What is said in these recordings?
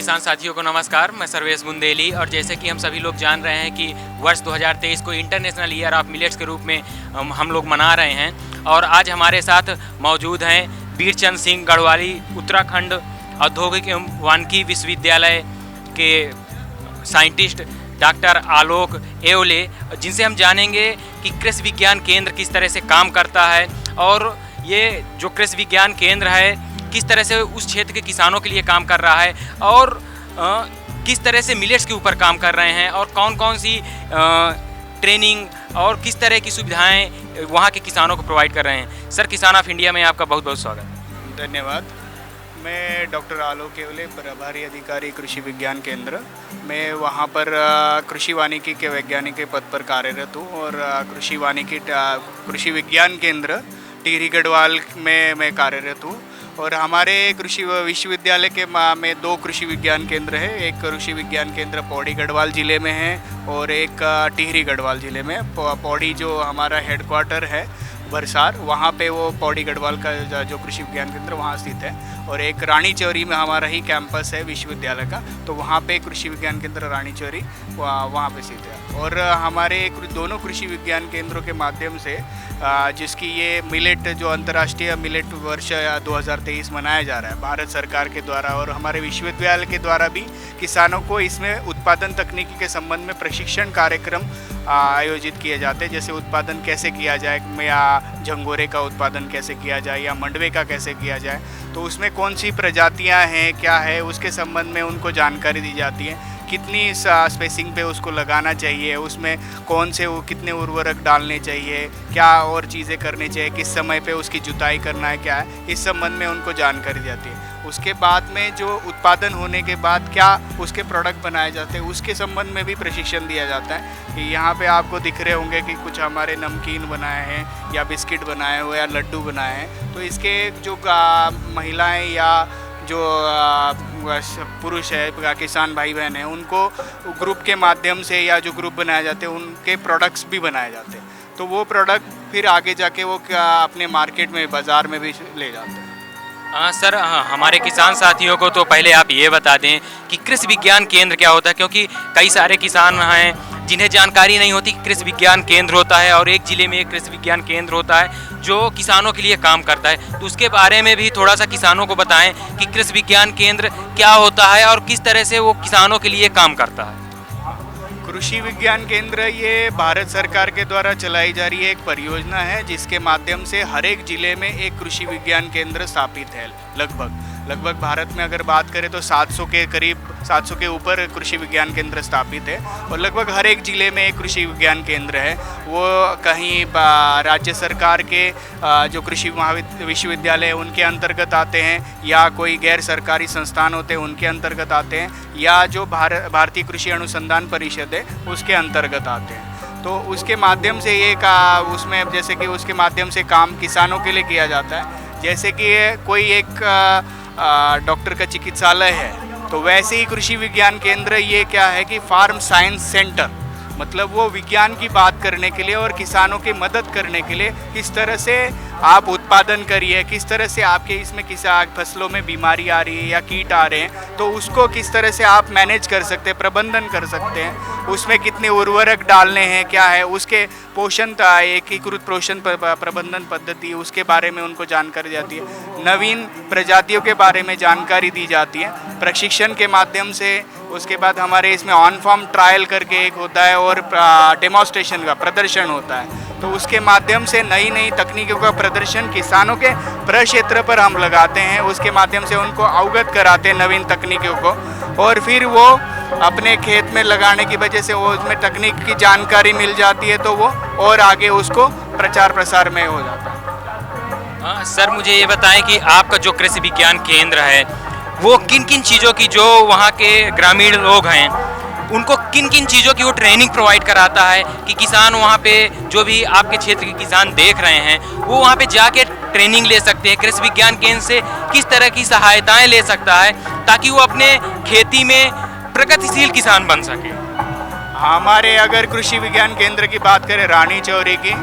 किसान साथियों को नमस्कार। मैं सर्वेश बुंदेली और जैसे कि हम सभी लोग जान रहे हैं कि वर्ष 2023 को इंटरनेशनल ईयर ऑफ मिलेट्स के रूप में हम लोग मना रहे हैं और आज हमारे साथ मौजूद हैं वीरचंद सिंह गढ़वाली उत्तराखंड औद्योगिक एवं वानिकी विश्वविद्यालय के साइंटिस्ट डॉक्टर आलोक एओले, जिनसे हम जानेंगे कि कृषि विज्ञान केंद्र किस तरह से काम करता है और ये जो कृषि विज्ञान केंद्र है किस तरह से उस क्षेत्र के किसानों के लिए काम कर रहा है और किस तरह से मिलेट्स के ऊपर काम कर रहे हैं और कौन कौन सी ट्रेनिंग और किस तरह की सुविधाएं वहाँ के किसानों को प्रोवाइड कर रहे हैं। सर, किसान ऑफ इंडिया में आपका बहुत बहुत स्वागत। धन्यवाद। मैं डॉक्टर आलोक एओले, प्रभारी अधिकारी कृषि विज्ञान केंद्र। मैं वहाँ पर कृषि वानिकी के वैज्ञानिक के पद पर कार्यरत हूँ और कृषि विज्ञान केंद्र टिहरी गढ़वाल में मैं कार्यरत हूँ। और हमारे कृषि विश्वविद्यालय के में 2 कृषि विज्ञान केंद्र है। एक कृषि विज्ञान केंद्र पौड़ी गढ़वाल ज़िले में है और एक टिहरी गढ़वाल ज़िले में। पौड़ी जो हमारा हेडक्वार्टर है बरसार, वहाँ पे वो पौड़ी गढ़वाल का जो कृषि विज्ञान केंद्र वहाँ स्थित है। और एक रानी चौरी में हमारा ही कैंपस है विश्वविद्यालय का, तो वहाँ पे कृषि विज्ञान केंद्र रानी चौरी वहाँ पे स्थित है। और हमारे दोनों कृषि विज्ञान केंद्रों के माध्यम से जिसकी ये मिलेट जो अंतर्राष्ट्रीय मिलेट वर्ष 2023 मनाया जा रहा है भारत सरकार के द्वारा और हमारे विश्वविद्यालय के द्वारा भी किसानों को इसमें उत्पादन तकनीकी के संबंध में प्रशिक्षण कार्यक्रम आयोजित किए जाते हैं। जैसे उत्पादन कैसे किया जाए, या झंगोरे का उत्पादन कैसे किया जाए या मंडवे का कैसे किया जाए, तो उसमें कौन सी प्रजातियां हैं, क्या है, उसके संबंध में उनको जानकारी दी जाती है। कितनी स्पेसिंग पे उसको लगाना चाहिए, उसमें कौन से कितने उर्वरक डालने चाहिए, क्या और चीज़ें करनी चाहिए, किस समय पे उसकी जुताई करना है, क्या है, इस संबंध में उनको जानकारी जाती है। उसके बाद में जो उत्पादन होने के बाद क्या उसके प्रोडक्ट बनाए जाते हैं, उसके संबंध में भी प्रशिक्षण दिया जाता है। कि यहाँ पे आपको दिख रहे होंगे कि कुछ हमारे नमकीन बनाए हैं या बिस्किट बनाए हुए या लड्डू बनाए हैं, तो इसके जो महिलाएं या जो पुरुष है, किसान भाई बहन हैं, उनको ग्रुप के माध्यम से या जो ग्रुप बनाए जाते हैं उनके प्रोडक्ट्स भी बनाए जाते हैं। तो वो प्रोडक्ट फिर आगे जाके वो अपने मार्केट में बाज़ार में भी ले जाते हैं। सर, हमारे किसान साथियों को तो पहले आप ये बता दें कि कृषि विज्ञान केंद्र क्या होता है, क्योंकि कई सारे किसान हैं जिन्हें जानकारी नहीं होती कि कृषि विज्ञान केंद्र होता है और एक ज़िले में एक कृषि विज्ञान केंद्र होता है जो किसानों के लिए काम करता है। तो उसके बारे में भी थोड़ा सा किसानों को बताएं कि कृषि विज्ञान केंद्र क्या होता है और किस तरह से वो किसानों के लिए काम करता है। कृषि विज्ञान केंद्र ये भारत सरकार के द्वारा चलाई जा रही है एक परियोजना है, जिसके माध्यम से हर एक ज़िले में एक कृषि विज्ञान केंद्र स्थापित है। लगभग भारत में अगर बात करें तो 700 के करीब 700 के ऊपर कृषि विज्ञान केंद्र स्थापित है और लगभग हर एक ज़िले में एक कृषि विज्ञान केंद्र है। वो कहीं राज्य सरकार के जो कृषि विश्वविद्यालय है उनके अंतर्गत आते हैं, या कोई गैर सरकारी संस्थान होते हैं उनके अंतर्गत आते हैं, या जो भारतीय कृषि अनुसंधान परिषद है उसके अंतर्गत आते हैं। तो उसके माध्यम से ये उसमें जैसे कि उसके माध्यम से काम किसानों के लिए किया जाता है। जैसे कि कोई एक डॉक्टर का चिकित्सालय है, तो वैसे ही कृषि विज्ञान केंद्र ये क्या है कि फार्म साइंस सेंटर, मतलब वो विज्ञान की बात करने के लिए और किसानों की मदद करने के लिए किस तरह से आप उत्पादन करिए, किस तरह से आपके इसमें फसलों में बीमारी आ रही है या कीट आ रहे हैं, तो उसको किस तरह से आप मैनेज कर सकते हैं, प्रबंधन कर सकते हैं, उसमें कितने उर्वरक डालने हैं, क्या है उसके पोषण एकीकृत पोषण प्रबंधन पद्धति, उसके बारे में उनको जानकारी जाती है। नवीन प्रजातियों के बारे में जानकारी दी जाती है प्रशिक्षण के माध्यम से। उसके बाद हमारे इसमें ऑन फार्म ट्रायल करके एक होता है और डेमोन्स्ट्रेशन का प्रदर्शन होता है, तो उसके माध्यम से नई नई तकनीकों का प्रदर्शन किसानों के प्रक्षेत्र पर हम लगाते हैं। उसके माध्यम से उनको अवगत कराते हैं नवीन तकनीकों को, और फिर वो अपने खेत में लगाने की वजह से वो उसमें तकनीक की जानकारी मिल जाती है, तो वो और आगे उसको प्रचार प्रसार में हो जाता है। सर, मुझे ये बताएं कि आपका जो कृषि विज्ञान केंद्र है वो किन किन चीज़ों की, जो वहाँ के ग्रामीण लोग हैं उनको किन किन चीज़ों की वो ट्रेनिंग प्रोवाइड कराता है कि किसान वहाँ पे जो भी आपके क्षेत्र के किसान देख रहे हैं वो वहाँ पे जाके ट्रेनिंग ले सकते हैं, कृषि विज्ञान केंद्र से किस तरह की सहायताएं ले सकता है ताकि वो अपने खेती में प्रगतिशील किसान बन सके। हमारे अगर कृषि विज्ञान केंद्र की बात करें रानी चौरी की,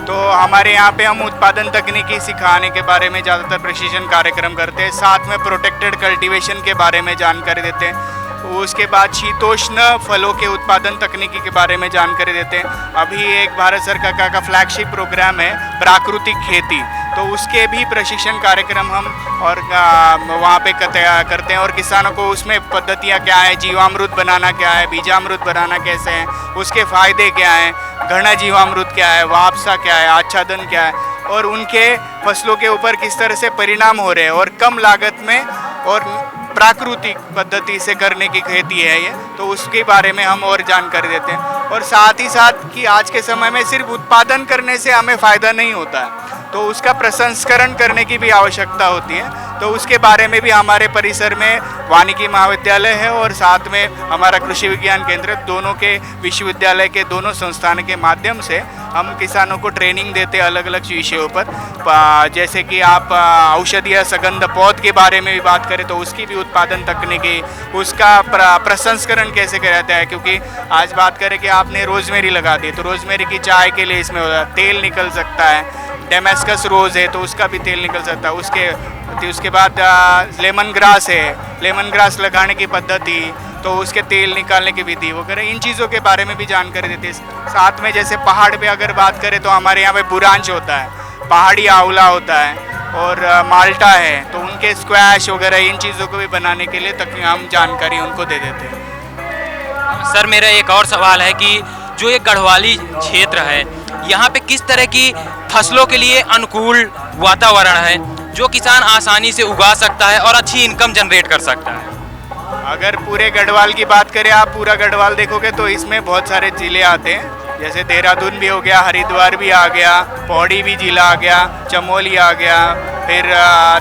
तो हमारे यहाँ पे हम उत्पादन तकनीकी सिखाने के बारे में ज़्यादातर प्रशिक्षण कार्यक्रम करते हैं, साथ में प्रोटेक्टेड कल्टीवेशन के बारे में जानकारी देते हैं। उसके बाद शीतोष्ण फलों के उत्पादन तकनीकी के बारे में जानकारी देते हैं। अभी एक भारत सरकार का फ्लैगशिप प्रोग्राम है प्राकृतिक खेती, तो उसके भी प्रशिक्षण कार्यक्रम हम और वहाँ पे करते हैं और किसानों को उसमें पद्धतियाँ क्या है, जीवामृत बनाना क्या है, बीजामृत बनाना कैसे है, उसके फ़ायदे क्या हैं, घना जीवामृत क्या है, वापसा क्या है, आच्छादन क्या है, और उनके फसलों के ऊपर किस तरह से परिणाम हो रहे हैं और कम लागत में और प्राकृतिक पद्धति से करने की खेती है ये, तो उसके बारे में हम और जानकारी देते हैं। और साथ ही साथ कि आज के समय में सिर्फ उत्पादन करने से हमें फ़ायदा नहीं होता है, तो उसका प्रसंस्करण करने की भी आवश्यकता होती है। तो उसके बारे में भी हमारे परिसर में वानिकी महाविद्यालय है और साथ में हमारा कृषि विज्ञान केंद्र, दोनों के विश्वविद्यालय के दोनों संस्थान के माध्यम से हम किसानों को ट्रेनिंग देते हैं अलग अलग विषयों पर। जैसे कि आप औषधीय सुगंध पौध के बारे में भी बात करें तो उसकी भी उत्पादन तकनीकी, उसका प्रसंस्करण कैसे किया जाता है, क्योंकि आज बात करें कि आपने रोजमेरी लगा दी तो रोजमेरी की चाय के लिए इसमें तेल निकल सकता है, डेमेस्कस रोज़ है तो उसका भी तेल निकल सकता है, उसके बाद लेमन ग्रास है, लेमन ग्रास लगाने की पद्धति, तो उसके तेल निकालने की विधि वगैरह, इन चीज़ों के बारे में भी जानकारी देते हैं। साथ में जैसे पहाड़ पे अगर बात करें तो हमारे यहाँ पे बुरांच होता है, पहाड़ी आंवला होता है और माल्टा है, तो उनके स्क्वैश वगैरह इन चीज़ों को भी बनाने के लिए तक हम जानकारी उनको दे देते हैं। सर मेरा एक और सवाल है कि जो ये गढ़वाली क्षेत्र है यहाँ पे किस तरह की फसलों के लिए अनुकूल वातावरण है जो किसान आसानी से उगा सकता है और अच्छी इनकम जनरेट कर सकता है? अगर पूरे गढ़वाल की बात करें, आप पूरा गढ़वाल देखोगे तो इसमें बहुत सारे ज़िले आते हैं, जैसे देहरादून भी हो गया, हरिद्वार भी आ गया, पौड़ी भी जिला आ गया, चमोली आ गया, फिर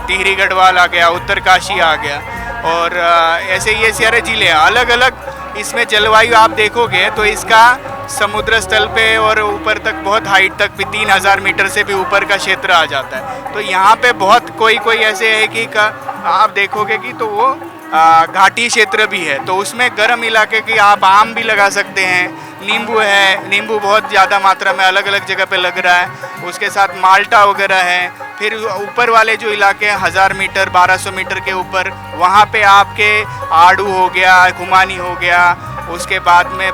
टिहरी गढ़वाल आ गया, उत्तरकाशी आ गया, और ऐसे ये सारे ज़िले अलग अलग। इसमें जलवायु आप देखोगे तो इसका समुद्र स्थल पे और ऊपर तक बहुत हाइट तक भी 3000 मीटर से भी ऊपर का क्षेत्र आ जाता है। तो यहाँ पे बहुत कोई ऐसे है कि आप देखोगे कि तो वो घाटी क्षेत्र भी है, तो उसमें गर्म इलाके की आप आम भी लगा सकते हैं, नींबू है, नींबू बहुत ज़्यादा मात्रा में अलग अलग जगह पे लग रहा है, उसके साथ माल्टा वगैरह है। फिर ऊपर वाले जो इलाके हैं 1000 मीटर 1200 मीटर के ऊपर, वहाँ पे आपके आड़ू हो गया, खुमानी हो गया, उसके बाद में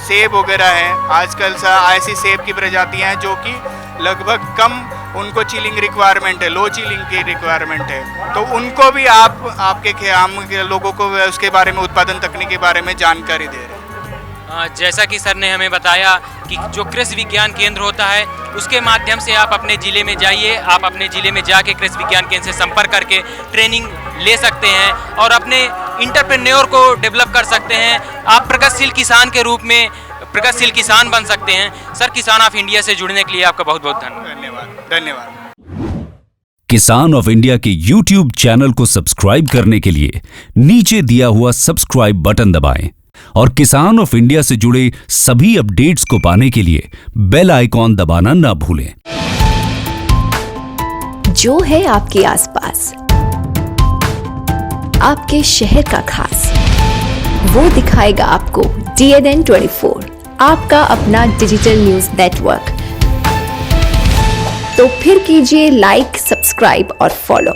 सेब वगैरह है। आजकल ऐसी सेब की प्रजातियाँ हैं जो कि लगभग कम उनको चिलिंग रिक्वायरमेंट है, लो चिलिंग की रिक्वायरमेंट है, तो उनको भी आपके आम के लोगों को उसके बारे में उत्पादन तकनीक के बारे में जानकारी दे रहे हैं। जैसा कि सर ने हमें बताया कि जो कृषि विज्ञान केंद्र होता है उसके माध्यम से आप अपने ज़िले में जाइए, आप अपने ज़िले में जाके कृषि विज्ञान केंद्र से संपर्क करके ट्रेनिंग ले सकते हैं और अपने इंटरप्रेन्योर को डेवलप कर सकते हैं। आप प्रगतिशील किसान के रूप में प्रगतिशील किसान बन सकते हैं। सर, किसान ऑफ इंडिया से जुड़ने के लिए आपका बहुत बहुत धन्यवाद। धन्यवाद। किसान ऑफ इंडिया के YouTube चैनल को सब्सक्राइब करने के लिए नीचे दिया हुआ सब्सक्राइब बटन दबाएं और किसान ऑफ इंडिया से जुड़े सभी अपडेट्स को पाने के लिए बेल आइकॉन दबाना ना भूलें। जो है आपके आसपास, आपके शहर का खास, वो दिखाएगा आपको DNN 24, आपका अपना डिजिटल न्यूज नेटवर्क। तो फिर कीजिए लाइक, सब्सक्राइब और फॉलो।